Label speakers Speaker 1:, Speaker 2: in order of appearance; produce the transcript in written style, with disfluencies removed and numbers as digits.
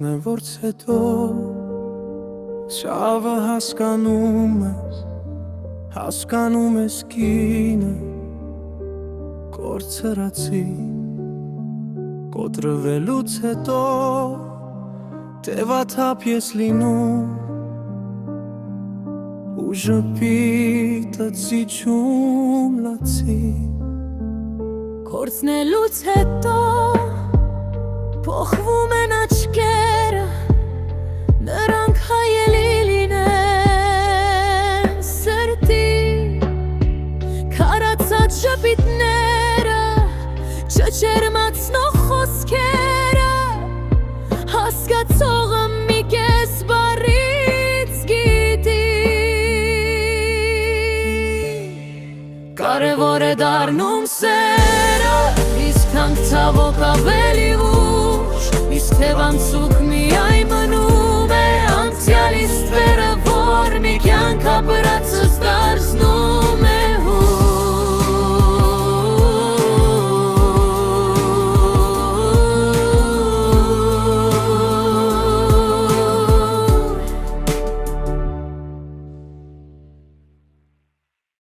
Speaker 1: Գործն է որց հետո Շավը հասկանում ես կինը Կործրացի Կոտրվելուց հետո Տևաթափ ես լինում Ու ժպիտը ծիչում լացի
Speaker 2: Կործնելուց հետո Փոխվում են աչքերը Նրանք հայելի լինեն Սրտի Քարացած ժպիտները Չճերմացնող խոսքերը Հասկացողը մի կես բառից գիտի Կարևոր է դառնում սերը Իսկ թանկ ցավոք ավելի